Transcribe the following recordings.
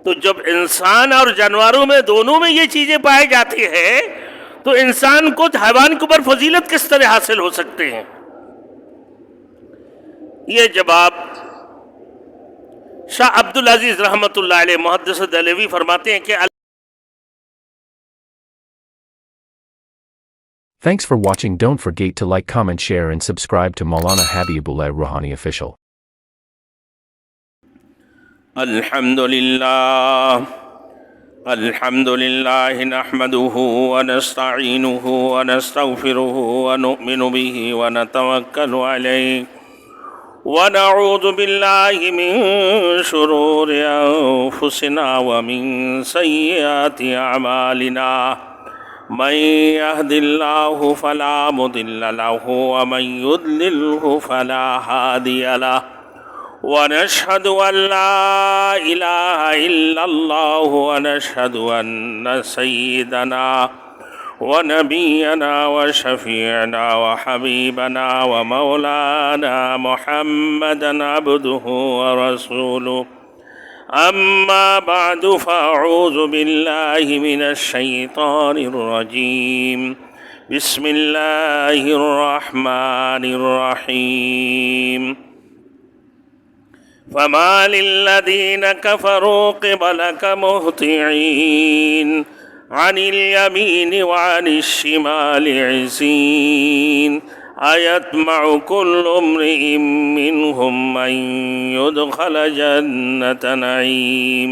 تو جب انسان اور جانوروں میں دونوں میں یہ چیزیں پائی جاتی ہیں تو انسان کو حیوان کے اوپر فضیلت کس طرح حاصل ہو سکتے ہیں؟ یہ جواب شاہ عبد العزیز رحمۃ اللہ علیہ محدث دہلوی فرماتے ہیں کہ Thanks for watching. Don't forget to like, comment, share and subscribe to Maulana Habibullah Rouhani Official. الحمد لله نحمده ونستعينه ونستغفره ونؤمن به ونتوكل عليه ونعوذ بالله من شرور أنفسنا ومن سيئات أعمالنا من يهد الله فلا مضل له ومن يضلله فلا هادي له ونشهد أن لا إله إلا الله ونشهد أن سيدنا ونبينا وشفيعنا وحبيبنا ومولانا محمدا عبده ورسوله أما بعد فأعوذ بالله من الشيطان الرجيم بسم الله الرحمن الرحيم فما للذين كفروا قبلك مهطعين عن اليمين وعن الشمال عزين أيطمع كل امرئ منهم أن يدخل جنة نعيم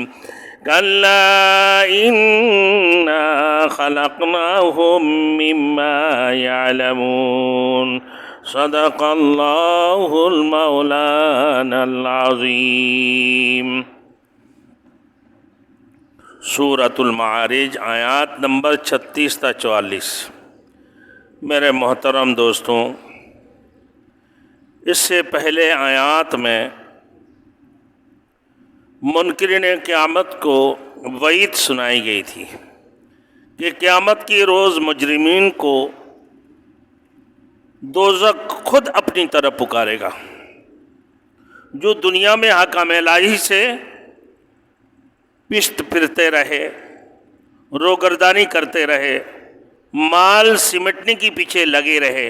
كلا إنا خلقناهم مما يعلمون صدق اللہ المولانا العظیم۔ سورۃ المعارج آیات نمبر 36 تا 44۔ میرے محترم دوستوں، اس سے پہلے آیات میں منکرین قیامت کو وعید سنائی گئی تھی کہ قیامت کی روز مجرمین کو دوزخ خود اپنی طرف پکارے گا۔ جو دنیا میں حکام الہی سے پشت پھرتے رہے، روگردانی کرتے رہے، مال سمٹنے کی پیچھے لگے رہے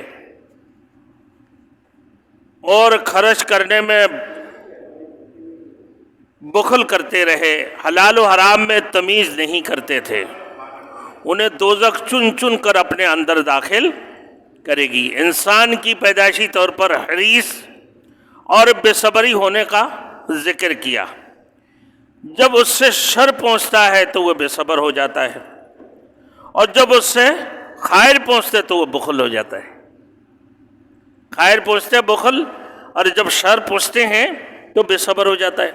اور خرچ کرنے میں بخل کرتے رہے، حلال و حرام میں تمیز نہیں کرتے تھے، انہیں دوزخ چن چن کر اپنے اندر داخل کرے گی۔ انسان کی پیدائشی طور پر حریص اور بے صبری ہونے کا ذکر کیا۔ جب اس سے شر پہنچتا ہے تو وہ بے صبر ہو جاتا ہے، اور جب اس سے خیر پہنچتے تو وہ بخل ہو جاتا ہے۔ خیر پہنچتے بخل، اور جب شر پہنچتے ہیں تو بے صبر ہو جاتا ہے۔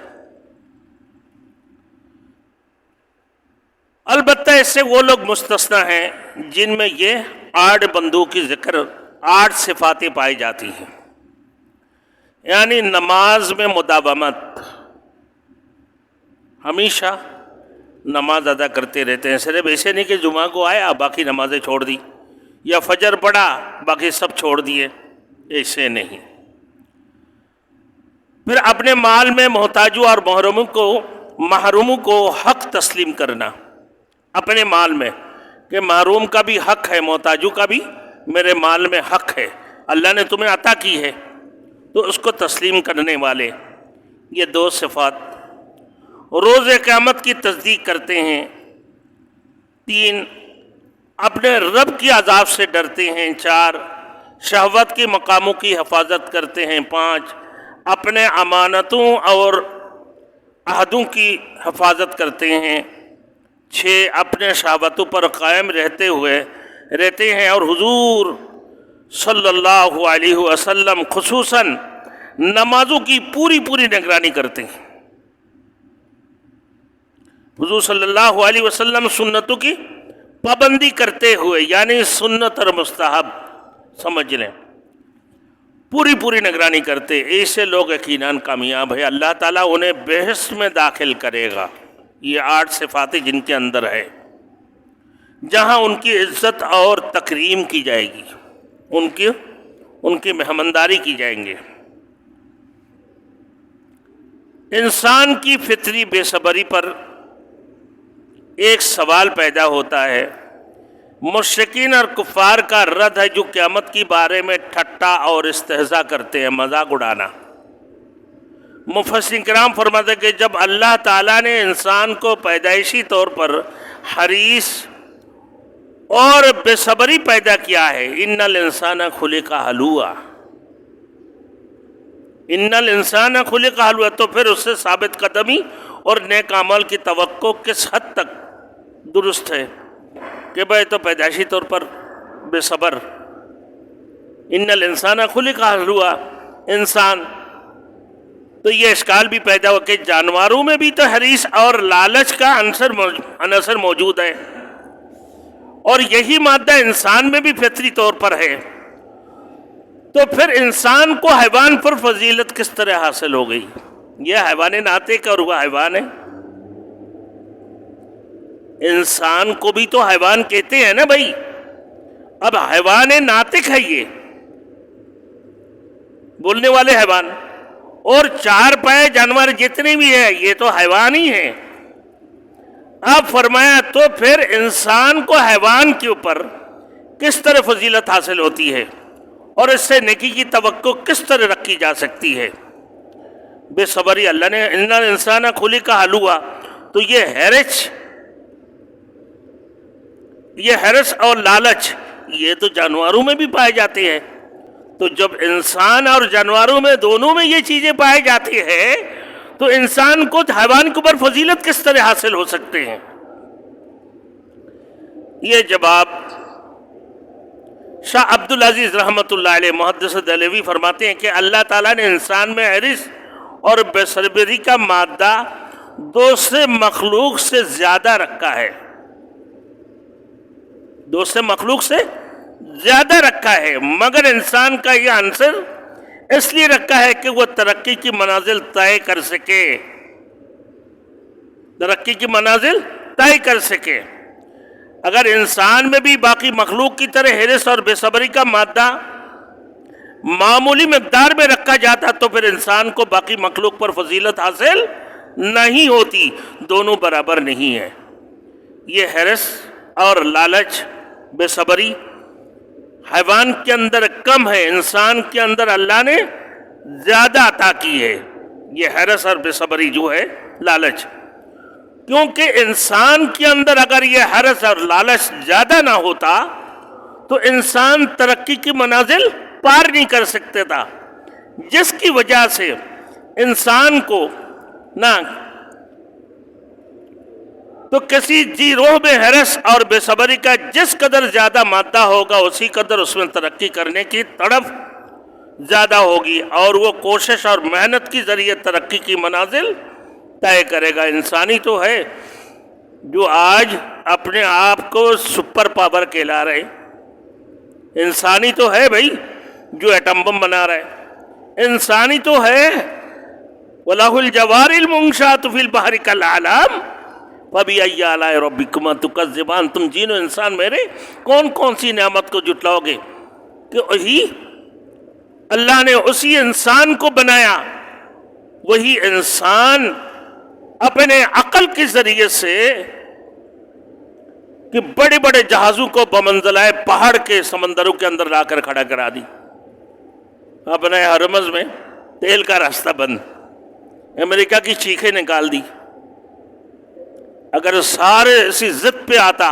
البتہ اس سے وہ لوگ مستثنی ہیں جن میں یہ 8 بندوں کی ذکر، 8 صفاتیں پائی جاتی ہیں، یعنی نماز میں مداومت، ہمیشہ نماز ادا کرتے رہتے ہیں، صرف ایسے نہیں کہ جمعہ کو آیا باقی نمازیں چھوڑ دی، یا فجر پڑھا باقی سب چھوڑ دیے، ایسے نہیں۔ پھر اپنے مال میں محتاجوں اور محروموں کو حق تسلیم کرنا، اپنے مال میں کہ محروم کا بھی حق ہے، محتاجوں کا بھی میرے مال میں حق ہے، اللہ نے تمہیں عطا کی ہے، تو اس کو تسلیم کرنے والے۔ یہ 2 صفات۔ روز قیامت کی تصدیق کرتے ہیں۔ 3 اپنے رب کی عذاب سے ڈرتے ہیں۔ 4 شہوت کے مقاموں کی حفاظت کرتے ہیں۔ 5 اپنے امانتوں اور عہدوں کی حفاظت کرتے ہیں۔ 6 اپنے شہوتوں پر قائم رہتے ہیں اور حضور صلی اللہ علیہ وسلم خصوصاً نمازوں کی پوری نگرانی کرتے ہیں۔ حضور صلی اللہ علیہ وسلم سنتوں کی پابندی کرتے ہوئے، یعنی سنت اور مستحب سمجھ لیں، پوری نگرانی کرتے، ایسے لوگ یقیناً کامیاب ہے، اللہ تعالیٰ انہیں بہشت میں داخل کرے گا۔ یہ 8 صفاتیں جن کے اندر ہے، جہاں ان کی عزت اور تکریم کی جائے گی، ان کی مہمانداری کی جائیں گے۔ انسان کی فطری بے صبری پر ایک سوال پیدا ہوتا ہے، مشرکین اور کفار کا رد ہے جو قیامت کے بارے میں ٹھٹا اور استہزاء کرتے ہیں، مذاق اڑانا۔ مفسرین کرام فرماتے ہیں کہ جب اللہ تعالیٰ نے انسان کو پیدائشی طور پر حریص اور بے صبری پیدا کیا ہے، ان الانسان خلق ہلوعا، ان الانسان خلق ہلوعا، تو پھر اس سے ثابت قدمی اور نیک عمل کی توقع کس حد تک درست ہے کہ بھائی تو پیدائشی طور پر بے صبر، ان الانسان خلق ہلوعا، انسان، تو یہ اشکال بھی پیدا ہوا کہ جانوروں میں بھی تو حریص اور لالچ کا عنصر موجود ہے، اور یہی مادہ انسان میں بھی فطری طور پر ہے، تو پھر انسان کو حیوان پر فضیلت کس طرح حاصل ہو گئی؟ یہ حیوان ناطق اور وہ حیوان ہے، انسان کو بھی تو حیوان کہتے ہیں نا بھائی، اب حیوان ناطق ہے، یہ بولنے والے حیوان، اور چار پائے جانور جتنے بھی ہیں یہ تو حیوان ہی ہیں۔ اب فرمایا تو پھر انسان کو حیوان کے اوپر کس طرح فضیلت حاصل ہوتی ہے اور اس سے نیکی کی توقع کس طرح رکھی جا سکتی ہے؟ بے صبری، اللہ نے ان الانسان خلق ہلوعا، تو یہ حرص اور لالچ یہ تو جانوروں میں بھی پائے جاتے ہیں، تو جب انسان اور جانوروں میں دونوں میں یہ چیزیں پائی جاتی ہیں تو انسان کو حیوان کے اوپر فضیلت کس طرح حاصل ہو سکتے ہیں؟ یہ جواب شاہ عبدالعزیز رحمۃ اللہ علیہ محدث دہلوی فرماتے ہیں کہ اللہ تعالیٰ نے انسان میں حرص اور بے صبری کا مادہ دوسرے مخلوق سے زیادہ رکھا ہے، دوسرے مخلوق سے زیادہ رکھا ہے، مگر انسان کا یہ عنصر اس لیے رکھا ہے کہ وہ ترقی کی منازل طے کر سکے، ترقی کی منازل طے کر سکے۔ اگر انسان میں بھی باقی مخلوق کی طرح حرص اور بے صبری کا مادہ معمولی مقدار میں رکھا جاتا تو پھر انسان کو باقی مخلوق پر فضیلت حاصل نہیں ہوتی، دونوں برابر نہیں ہیں۔ یہ حرص اور لالچ، بے صبری حیوان کے اندر کم ہے، انسان کے اندر اللہ نے زیادہ عطا کی ہے، یہ حرص اور بے صبری جو ہے، لالچ، کیونکہ انسان کے اندر اگر یہ حرص اور لالچ زیادہ نہ ہوتا تو انسان ترقی کی منازل پار نہیں کر سکتا تھا، جس کی وجہ سے انسان کو نہ تو کسی جی روح میں حرص اور بے صبری کا جس قدر زیادہ مادہ ہوگا اسی قدر اس میں ترقی کرنے کی تڑپ زیادہ ہوگی، اور وہ کوشش اور محنت کے ذریعے ترقی کی منازل طے کرے گا۔ انسانی تو ہے جو آج اپنے آپ کو سپر پاور کہلا رہے، انسانی تو ہے بھائی جو ایٹم بم بنا رہا ہے، انسانی تو ہے وَلَهُ الْجَوَارِ الْمُنشَآتُ فِي الْبَحْرِ كَالْأَعْلَامِ فَبِأَيِّ آلَاءِ رَبِّكُمَا تُكَذِّبَانِ، تم جن و انسان میرے کون کون سی نعمت کو جٹلاؤ گے کہ وہی اللہ نے اسی انسان کو بنایا، وہی انسان اپنے عقل کے ذریعے سے کہ بڑے بڑے جہازوں کو بمنزلہ پہاڑ کے سمندروں کے اندر لا کر کھڑا کرا دی، اپنے ہرمز میں تیل کا راستہ بند، امریکہ کی چیخیں نکال دی۔ اگر سارے اسی ضد پہ آتا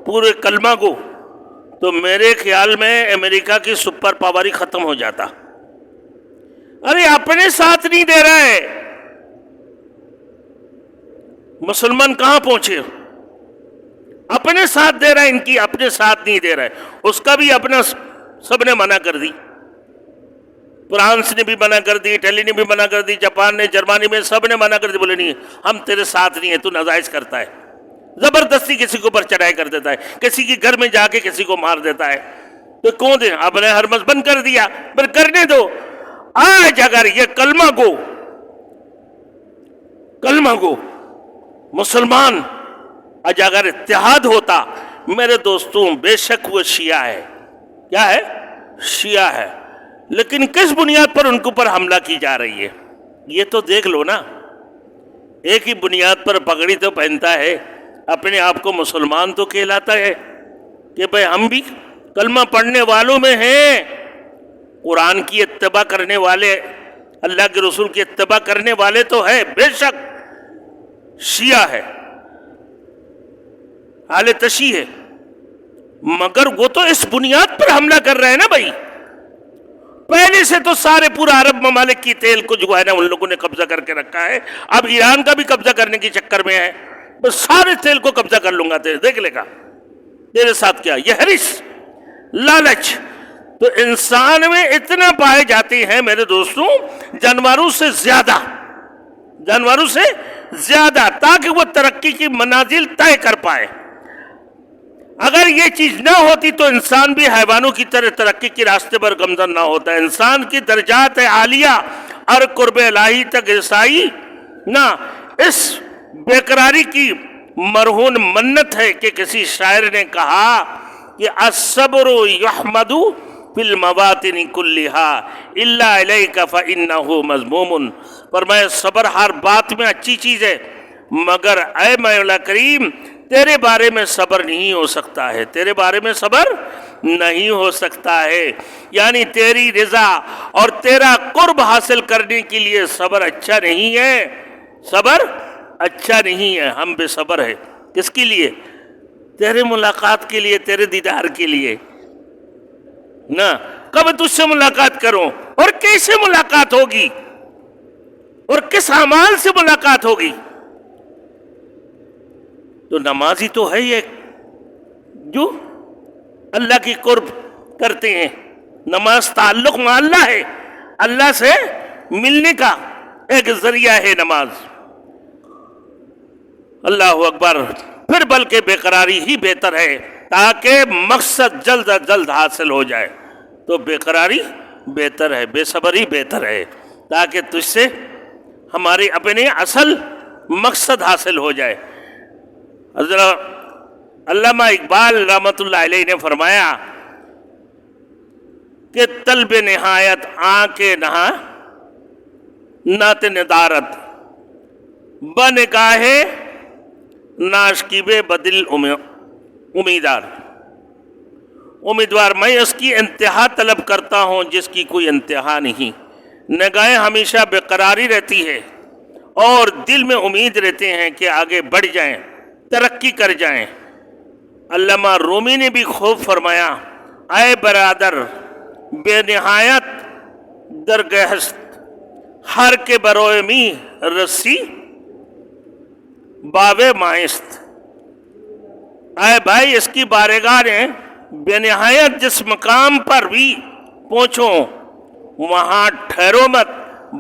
پورے کلمہ کو تو میرے خیال میں امریکہ کی سپر پاور ہی ختم ہو جاتا۔ ارے اپنے ساتھ نہیں دے رہا ہے، مسلمان کہاں پہنچے؟ اپنے ساتھ دے رہا ہے، ان کی اپنے ساتھ نہیں دے رہا ہے، اس کا بھی اپنا سب نے منع کر دی، فرانس نے بھی منع کر دی، اٹلی نے بھی منع کر دی، جاپان نے، جرمنی میں سب نے منع کر دی، بولے نہیں ہم تیرے ساتھ نہیں ہیں، تو ناجائز کرتا ہے، زبردستی کسی کے اوپر چڑھائی کر دیتا ہے، کسی کے گھر میں جا کے کسی کو مار دیتا ہے، تو کون دے اپنے ہرمز بند کر دیا، پر کرنے دو۔ آج اگر یہ کلمہ گو مسلمان آج اگر اتحاد ہوتا، میرے دوستوں بے شک وہ شیعہ ہے، کیا ہے؟ شیعہ ہے، لیکن کس بنیاد پر ان کے اوپر حملہ کی جا رہی ہے یہ تو دیکھ لو نا۔ ایک ہی بنیاد پر پگڑی تو پہنتا ہے، اپنے آپ کو مسلمان تو کہلاتا ہے کہ بھائی ہم بھی کلمہ پڑھنے والوں میں ہیں، قرآن کی اتباع کرنے والے، اللہ کے رسول کی اتباع کرنے والے تو ہے، بے شک شیعہ ہے، اہل تشیع ہے، مگر وہ تو اس بنیاد پر حملہ کر رہے ہیں نا بھائی، پہلے سے تو سارے پورا عرب ممالک کی تیل کو جو ہے نا ان لوگوں نے قبضہ کر کے رکھا ہے، اب ایران کا بھی قبضہ کرنے کے چکر میں ہے، بس سارے تیل کو قبضہ کر لوں گا، دیکھ لے گا تیرے ساتھ کیا، یہ حرص، لالچ تو انسان میں اتنا پائے جاتے ہیں میرے دوستوں، جانوروں سے زیادہ، جانوروں سے زیادہ، تاکہ وہ ترقی کی منازل طے کر پائے۔ اگر یہ چیز نہ ہوتی تو انسان بھی حیوانوں کی طرح ترقی کے راستے پر گامزن نہ ہوتا۔ انسان کی درجات عالیہ اور قرب الہی تک رسائی نہ اس بے قراری کی مرہون منت ہے کہ کسی شاعر نے کہا کہ الصبر یحمد فی المواطن کلہا الا الیک فانہ مذموم، فرمایا صبر ہر بات میں اچھی چیز ہے، مگر اے مولا کریم تیرے بارے میں صبر نہیں ہو سکتا ہے، تیرے بارے میں صبر نہیں ہو سکتا ہے، یعنی تیری رضا اور تیرا قرب حاصل کرنے کے لیے صبر اچھا نہیں ہے، صبر اچھا نہیں ہے، ہم بے صبر ہے، کس کے لیے؟ تیرے ملاقات کے لیے، تیرے دیدار کے لیے نا، کب تجھ سے ملاقات کروں اور کیسے ملاقات ہوگی اور کس اعمال سے ملاقات ہوگی؟ تو نمازی تو ہے یہ جو اللہ کی قرب کرتے ہیں، نماز تعلق مع اللہ ہے، اللہ سے ملنے کا ایک ذریعہ ہے نماز۔ اللہ اکبر، پھر بلکہ بے قراری ہی بہتر ہے تاکہ مقصد جلد از جلد حاصل ہو جائے، تو بے قراری بہتر ہے، بے صبری بہتر ہے، تاکہ تجھ سے ہمارے اپنے اصل مقصد حاصل ہو جائے۔ حضرت علامہ اقبال رحمۃ اللہ علیہ نے فرمایا کہ طلب نہایت آنکھ نہا نات ندارت بنگاہ ناشکیب بدل امیدوار، امیدوار میں اس کی انتہا طلب کرتا ہوں جس کی کوئی انتہا نہیں، نگاہیں ہمیشہ بے قراری رہتی ہے اور دل میں امید رہتے ہیں کہ آگے بڑھ جائیں، ترقی کر جائیں۔ علامہ رومی نے بھی خوب فرمایا، اے برادر بے نہایت درگہست ہر کے بروئے می رسی باب مائست، اے بھائی اس کی بارگاہ نے بے نہایت جس مقام پر بھی پہنچو وہاں ٹھہرو مت،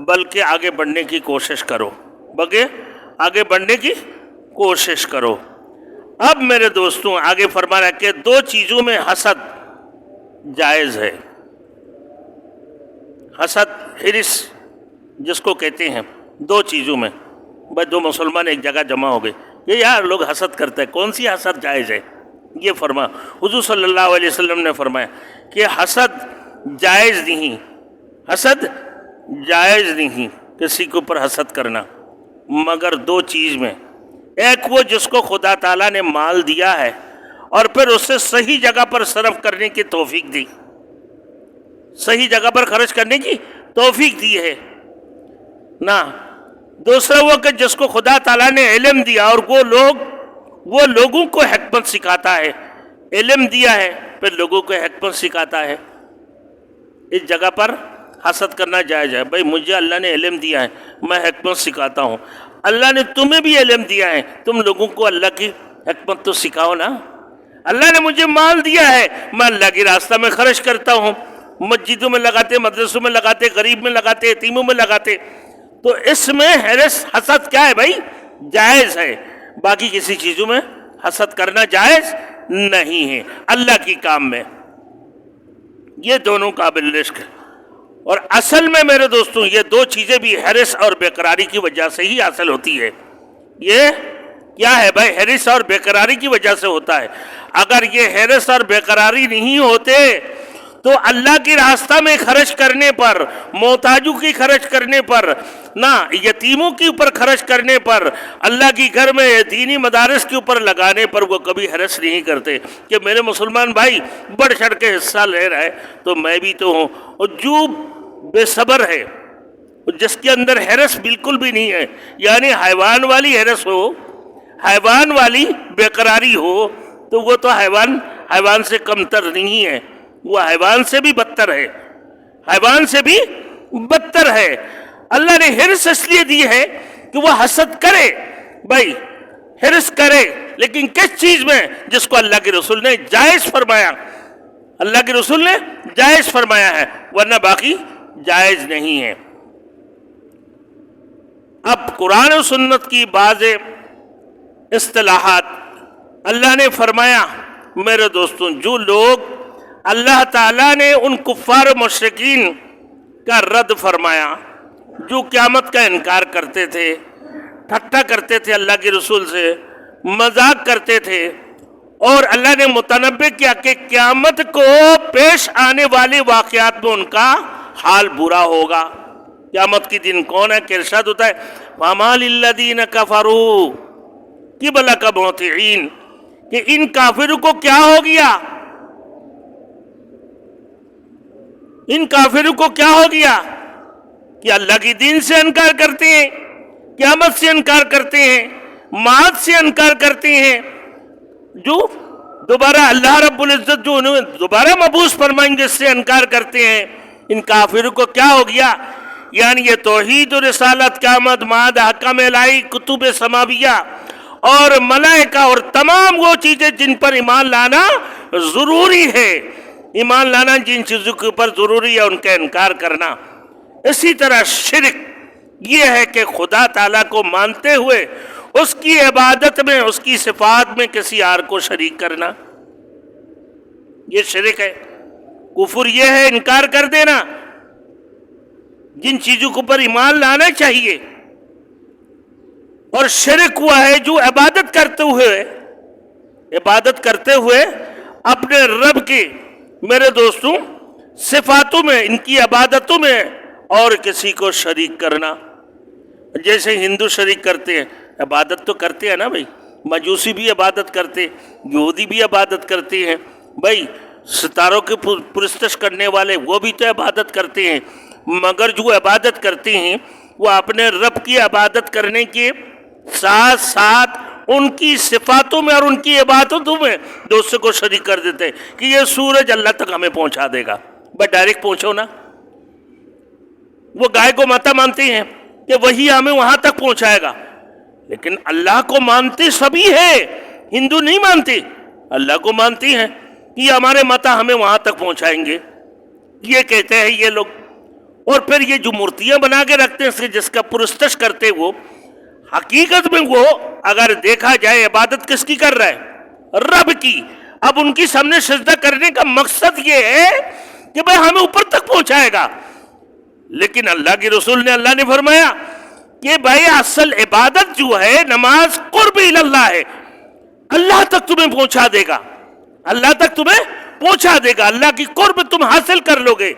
بلکہ آگے بڑھنے کی کوشش کرو، بلکہ آگے بڑھنے کی کوشش کرو۔ اب میرے دوستوں آگے فرما رہا ہے کہ دو چیزوں میں حسد جائز ہے، حسد حرص جس کو کہتے ہیں، دو چیزوں میں، بھائی دو مسلمان ایک جگہ جمع ہو گئے، یہ یار لوگ حسد کرتے ہیں، کون سی حسد جائز ہے؟ یہ فرما حضور صلی اللہ علیہ وسلم نے فرمایا کہ حسد جائز نہیں، حسد جائز نہیں کسی کے اوپر حسد کرنا، مگر دو چیز میں، ایک وہ جس کو خدا تعالیٰ نے مال دیا ہے اور پھر اسے صحیح جگہ پر صرف کرنے کی توفیق دی، صحیح جگہ پر خرچ کرنے کی توفیق دی ہے نا۔ دوسرا وہ کہ جس کو خدا تعالیٰ نے علم دیا اور وہ لوگوں کو حکمت سکھاتا ہے، علم دیا ہے پھر لوگوں کو حکمت سکھاتا ہے، اس جگہ پر حسد کرنا جائز ہے۔ بھائی مجھے اللہ نے علم دیا ہے، میں حکمت سکھاتا ہوں، اللہ نے تمہیں بھی علم دیا ہے، تم لوگوں کو اللہ کی حکمت تو سکھاؤ نا۔ اللہ نے مجھے مال دیا ہے، میں اللہ کے راستہ میں خرچ کرتا ہوں، مسجدوں میں لگاتے، مدرسوں میں لگاتے، غریب میں لگاتے، یتیموں میں لگاتے، تو اس میں حرص حسد کیا ہے بھائی؟ جائز ہے، باقی کسی چیزوں میں حسد کرنا جائز نہیں ہے، اللہ کی کام میں یہ دونوں قابل رزق ہے۔ اور اصل میں میرے دوستوں یہ دو چیزیں بھی حرص اور بے قراری کی وجہ سے ہی حاصل ہوتی ہے۔ یہ کیا ہے بھائی؟ حرص اور بے قراری کی وجہ سے ہوتا ہے۔ اگر یہ حرص اور بے قراری نہیں ہوتے تو اللہ کی راستہ میں خرچ کرنے پر، محتاجوں کی خرچ کرنے پر، نہ یتیموں کے اوپر خرچ کرنے پر، اللہ کی گھر میں دینی مدارس کے اوپر لگانے پر وہ کبھی حرص نہیں کرتے کہ میرے مسلمان بھائی بڑھ چڑھ کے حصہ لے رہا ہے تو میں بھی تو ہوں۔ اور جو بے صبر ہے، جس کے اندر حرص بالکل بھی نہیں ہے، یعنی حیوان والی حرص ہو، حیوان والی بے قراری ہو، تو وہ تو حیوان سے کمتر نہیں ہے، وہ حیوان سے بھی بدتر ہے، حیوان سے بھی بدتر ہے۔ اللہ نے حرص اس لیے دی ہے کہ وہ حسد کرے، بھائی حرص کرے، لیکن کس چیز میں؟ جس کو اللہ کے رسول نے جائز فرمایا، اللہ کے رسول نے جائز فرمایا ہے، ورنہ باقی جائز نہیں ہے۔ اب قرآن و سنت کی بعض اصطلاحات، اللہ نے فرمایا میرے دوستوں، جو لوگ اللہ تعالیٰ نے ان کفار و مشرکین کا رد فرمایا جو قیامت کا انکار کرتے تھے، ٹھٹا کرتے تھے اللہ کے رسول سے، مذاق کرتے تھے، اور اللہ نے متنبع کیا کہ قیامت کو پیش آنے والے واقعات میں ان کا حال برا ہوگا۔ قیامت کی دن کون ہے کہ ارشاد ہوتا ہے وَمَا لِلَّذِينَ كَفَرُوا قِبْلَكَ مُهْطِعِينَ، کہ ان کافروں کو کیا ہو گیا، ان کافروں کو کیا ہو گیا کہ اللہ کی دین سے انکار کرتے ہیں، قیامت سے انکار کرتے ہیں، معاد سے انکار کرتے ہیں، جو دوبارہ اللہ رب العزت جو انہیں دوبارہ مبعوث فرمائیں گے اس سے انکار کرتے ہیں۔ ان کافروں کو کیا ہو گیا؟ یعنی یہ توحید و رسالت، قیامت، معاد، احکام الہی، کتب سماویہ اور ملائکہ اور تمام وہ چیزیں جن پر ایمان لانا ضروری ہے، ایمان لانا جن چیزوں کے اوپر ضروری ہے ان کا انکار کرنا۔ اسی طرح شرک یہ ہے کہ خدا تعالیٰ کو مانتے ہوئے اس کی عبادت میں، اس کی صفات میں کسی اور کو شریک کرنا، یہ شرک ہے۔ کفر یہ ہے انکار کر دینا جن چیزوں کے اوپر ایمان لانا چاہیے، اور شرک ہوا ہے جو عبادت کرتے ہوئے اپنے رب کی، میرے دوستوں، صفاتوں میں، ان کی عبادتوں میں اور کسی کو شریک کرنا۔ جیسے ہندو شریک کرتے ہیں، عبادت تو کرتے ہیں نا بھائی، مجوسی بھی عبادت کرتے، یہودی بھی عبادت کرتے ہیں، بھائی ستاروں کی پرستش کرنے والے وہ بھی تو عبادت کرتے ہیں، مگر جو عبادت کرتے ہیں وہ اپنے رب کی عبادت کرنے کے ساتھ ساتھ ان کی صفاتوں میں اور ان کی عبادتوں میں دوسرے کو شریک کر دیتے ہیں کہ یہ سورج اللہ تک ہمیں پہنچا دے گا، بس ڈائریکٹ پہنچو نا۔ وہ گائے کو ماتا مانتے ہیں کہ وہی ہمیں وہاں تک پہنچائے گا، لیکن اللہ کو مانتے سبھی ہیں، ہندو نہیں مانتے، اللہ کو مانتی ہیں کہ یہ ہمارے ماتا ہمیں وہاں تک پہنچائیں گے، یہ کہتے ہیں یہ لوگ۔ اور پھر یہ جو مورتیاں بنا کے رکھتے ہیں جس کا پرستش کرتے، وہ حقیقت میں وہ اگر دیکھا جائے عبادت کس کی کر رہا ہے؟ رب کی۔ اب ان کی سامنے سجدہ کرنے کا مقصد یہ ہے کہ بھائی ہمیں اوپر تک پہنچائے گا، لیکن اللہ کے رسول نے، اللہ نے فرمایا کہ بھائی اصل عبادت جو ہے نماز قرب اللہ ہے، اللہ تک تمہیں پہنچا دے گا، اللہ تک تمہیں پہنچا دے گا، اللہ کی قرب تم حاصل کر لو گے،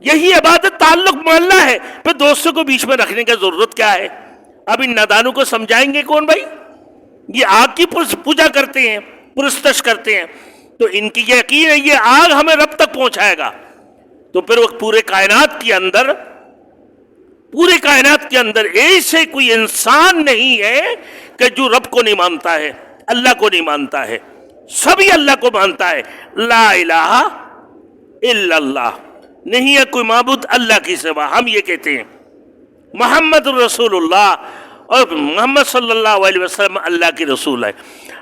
یہی عبادت تعلق محلہ ہے۔ پھر دوستوں کو بیچ میں رکھنے کی ضرورت کیا ہے؟ اب ان نادانوں کو سمجھائیں گے کون بھائی؟ یہ آگ کی پوجا کرتے ہیں، پرستش کرتے ہیں، تو ان کی یقین ہے یہ آگ ہمیں رب تک پہنچائے گا۔ تو پھر وہ پورے کائنات کے اندر ایسے کوئی انسان نہیں ہے کہ جو رب کو نہیں مانتا ہے، اللہ کو نہیں مانتا ہے، سبھی اللہ کو مانتا ہے۔ لا الہ الا اللہ، نہیں ہے کوئی معبود اللہ کی سوا، ہم یہ کہتے ہیں محمد رسول اللہ، اور محمد صلی اللہ علیہ وسلم اللہ کی رسول ہے۔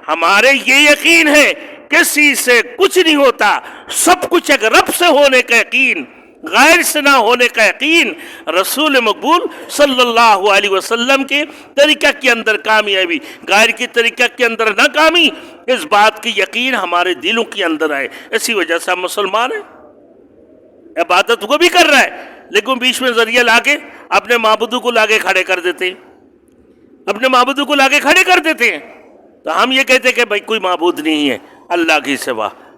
ہمارے یہ یقین ہے کسی سے کچھ نہیں ہوتا، سب کچھ ایک رب سے ہونے کا یقین، غیر سے نہ ہونے کا یقین، رسول مقبول صلی اللہ علیہ وسلم کے طریقہ کے اندر کامیابی، غیر کی طریقہ کے اندر ناکامی، اس بات کی یقین ہمارے دلوں کے اندر ہے۔ اسی وجہ سے ہم مسلمان ہیں۔ عبادت وہ بھی کر رہا ہے، لیکن بیچ میں ذریعہ لا کے اپنے معبودوں کو لاگے کھڑے کر دیتے ہیں، اپنے معبودوں کو لاگے کھڑے کر دیتے ہیں۔ تو ہم یہ کہتے ہیں کہ بھائی کوئی معبود نہیں ہے اللہ کی سوا،